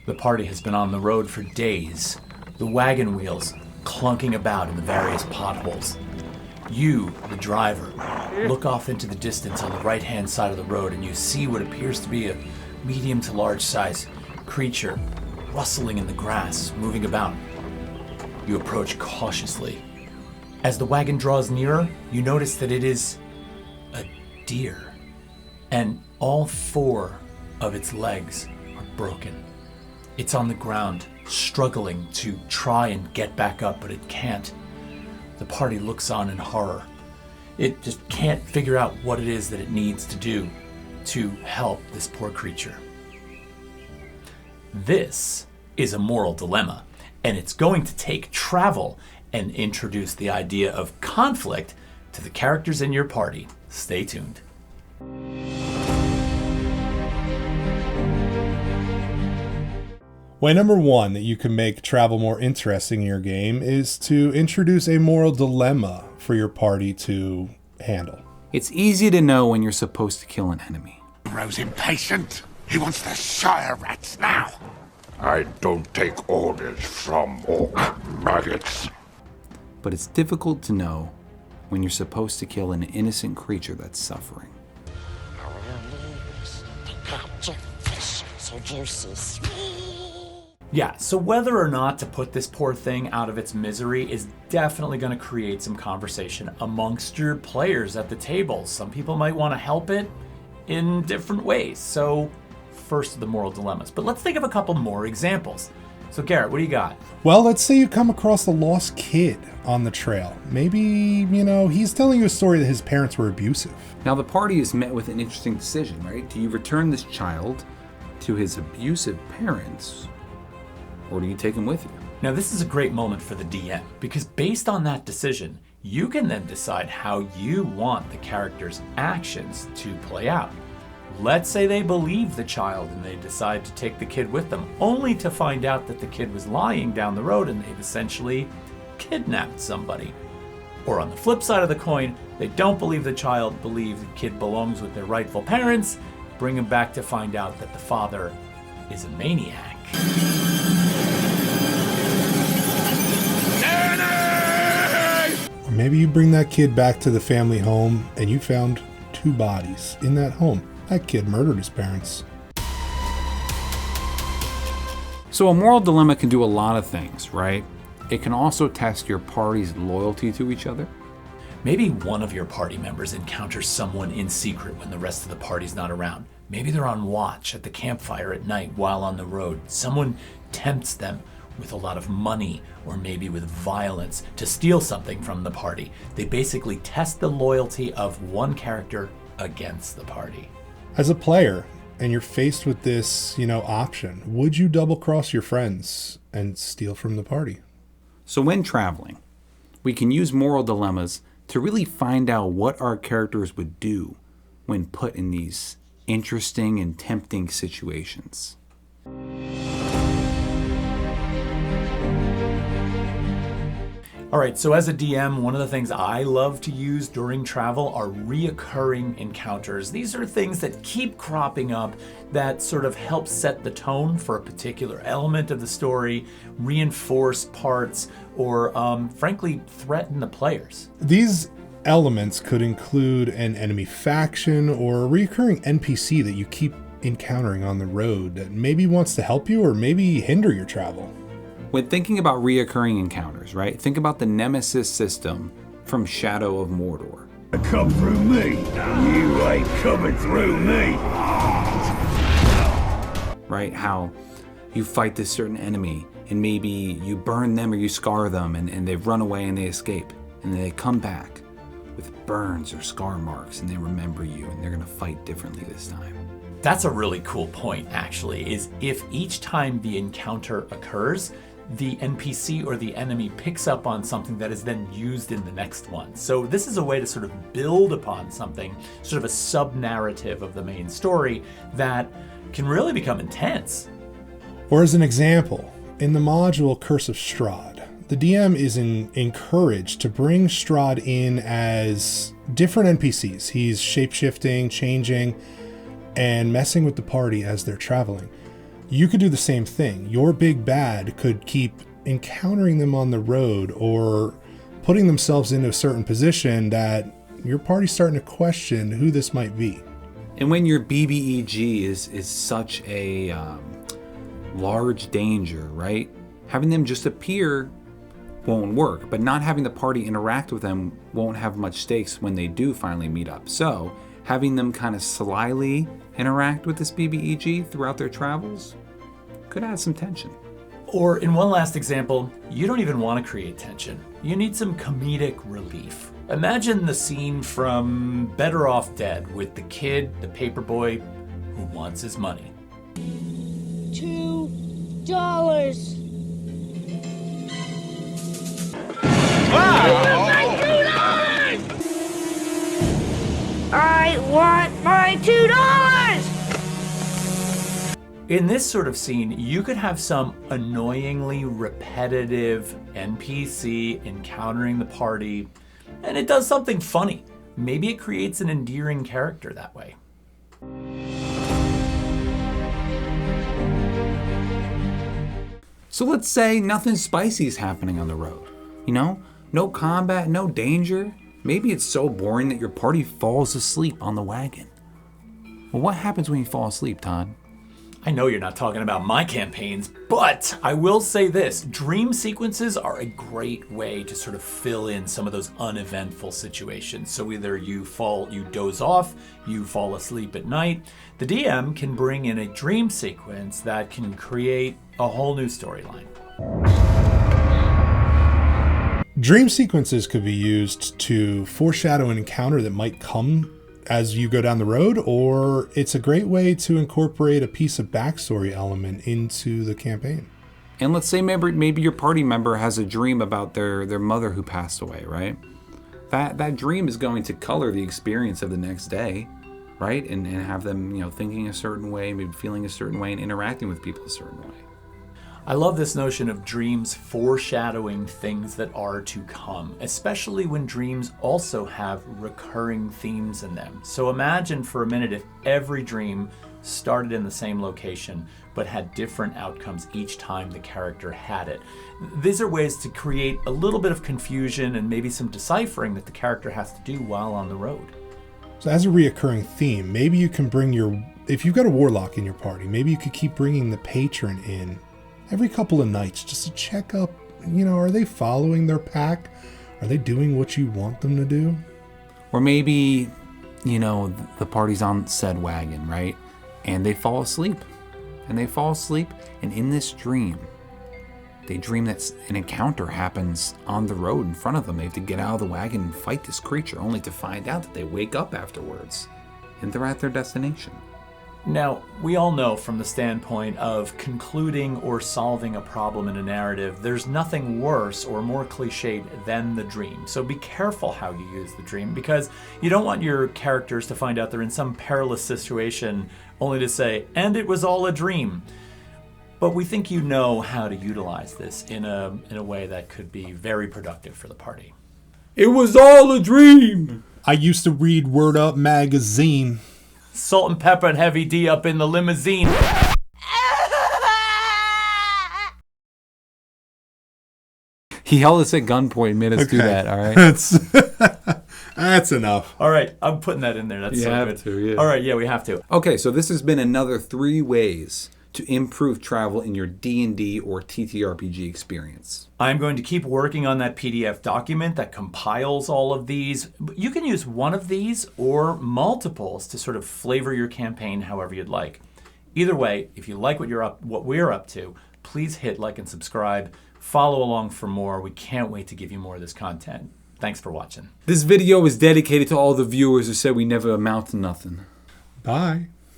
The party has been on the road for days, the wagon wheels clunking about in the various potholes. You, the driver, look off into the distance on the right-hand side of the road and you see what appears to be a medium to large size creature rustling in the grass, moving about. You approach cautiously. As the wagon draws nearer, you notice that it is a deer, and all 4 of its legs are broken. It's on the ground, struggling to try and get back up, but it can't. The party looks on in horror. It just can't figure out what it is that it needs to do to help this poor creature. This is a moral dilemma, and it's going to take travel and introduce the idea of conflict to the characters in your party. Stay tuned. Way number 1 that you can make travel more interesting in your game is to introduce a moral dilemma for your party to handle. It's easy to know when you're supposed to kill an enemy. Rose impatient. He wants the Shire rats now. I don't take orders from orc maggots. But it's difficult to know when you're supposed to kill an innocent creature that's suffering. Yeah, so whether or not to put this poor thing out of its misery is definitely going to create some conversation amongst your players at the table. Some people might want to help it in different ways. So first of the moral dilemmas. But let's think of a couple more examples. So Garret, what do you got? Well, let's say you come across a lost kid on the trail. Maybe, he's telling you a story that his parents were abusive. Now the party is met with an interesting decision, right? Do you return this child to his abusive parents, or do you take him with you? Now this is a great moment for the DM, because based on that decision, you can then decide how you want the character's actions to play out. Let's say they believe the child and they decide to take the kid with them, only to find out that the kid was lying down the road and they've essentially kidnapped somebody. Or on the flip side of the coin, they don't believe the child, believe the kid belongs with their rightful parents, bring him back to find out that the father is a maniac. Or maybe you bring that kid back to the family home and you found 2 bodies in that home. That kid murdered his parents. So a moral dilemma can do a lot of things, right? It can also test your party's loyalty to each other. Maybe one of your party members encounters someone in secret when the rest of the party's not around. Maybe they're on watch at the campfire at night while on the road. Someone tempts them with a lot of money or maybe with violence to steal something from the party. They basically test the loyalty of one character against the party. As a player, and you're faced with this, option, would you double cross your friends and steal from the party? So when traveling, we can use moral dilemmas to really find out what our characters would do when put in these interesting and tempting situations. All right, so as a DM, one of the things I love to use during travel are reoccurring encounters. These are things that keep cropping up that sort of help set the tone for a particular element of the story, reinforce parts, or frankly, threaten the players. These elements could include an enemy faction or a recurring NPC that you keep encountering on the road that maybe wants to help you or maybe hinder your travel. When thinking about reoccurring encounters, right, think about the Nemesis system from Shadow of Mordor. Come through me. You ain't coming through me. Right, how you fight this certain enemy and maybe you burn them or you scar them and they've run away and they escape. And then they come back with burns or scar marks and they remember you and they're going to fight differently this time. That's a really cool point, actually, is if each time the encounter occurs, the NPC or the enemy picks up on something that is then used in the next one. So this is a way to sort of build upon something, sort of a sub-narrative of the main story that can really become intense. Or as an example, in the module Curse of Strahd, the DM is encouraged to bring Strahd in as different NPCs. He's shape-shifting, changing, and messing with the party as they're traveling. You could do the same thing. Your big bad could keep encountering them on the road or putting themselves into a certain position that your party's starting to question who this might be. And when your BBEG is such a large danger, right? Having them just appear won't work, but not having the party interact with them won't have much stakes when they do finally meet up. So having them kind of slyly interact with this BBEG throughout their travels could add some tension. Or in one last example, you don't even want to create tension. You need some comedic relief. Imagine the scene from Better Off Dead with the kid, the paperboy, who wants his money. $2. I want my $2! In this sort of scene, you could have some annoyingly repetitive NPC encountering the party, and it does something funny. Maybe it creates an endearing character that way. So let's say nothing spicy is happening on the road. You know, no combat, no danger. Maybe it's so boring that your party falls asleep on the wagon. Well, what happens when you fall asleep, Todd? I know you're not talking about my campaigns, but I will say this. Dream sequences are a great way to sort of fill in some of those uneventful situations. So either you doze off, you fall asleep at night. The DM can bring in a dream sequence that can create a whole new storyline. Dream sequences could be used to foreshadow an encounter that might come as you go down the road, or it's a great way to incorporate a piece of backstory element into the campaign. And let's say maybe your party member has a dream about their mother who passed away, right? That dream is going to color the experience of the next day, right? And have them, thinking a certain way, maybe feeling a certain way, and interacting with people a certain way. I love this notion of dreams foreshadowing things that are to come, especially when dreams also have recurring themes in them. So imagine for a minute if every dream started in the same location, but had different outcomes each time the character had it. These are ways to create a little bit of confusion and maybe some deciphering that the character has to do while on the road. So as a reoccurring theme, maybe you can bring if you've got a warlock in your party, maybe you could keep bringing the patron in every couple of nights just to check up, are they following their pack? Are they doing what you want them to do? Or maybe, the party's on said wagon, right? And they fall asleep. And in this dream, they dream that an encounter happens on the road in front of them. They have to get out of the wagon and fight this creature, only to find out that they wake up afterwards and they're at their destination. Now, we all know from the standpoint of concluding or solving a problem in a narrative, there's nothing worse or more cliched than the dream. So be careful how you use the dream, because you don't want your characters to find out they're in some perilous situation only to say, and it was all a dream. But we think you know how to utilize this in a way that could be very productive for the party. It was all a dream! I used to read Word Up magazine. Salt and pepper and Heavy D up in the limousine. He held us at gunpoint and made us do that, all right? That's enough. All right, I'm putting that in there. That's so good. To, yeah. All right, yeah, we have to. Okay, so this has been another 3 ways to improve travel in your D&D or TTRPG experience. I'm going to keep working on that PDF document that compiles all of these. You can use one of these or multiples to sort of flavor your campaign however you'd like. Either way, if you like what we're up to, please hit like and subscribe. Follow along for more. We can't wait to give you more of this content. Thanks for watching. This video is dedicated to all the viewers who said we never amount to nothing. Bye.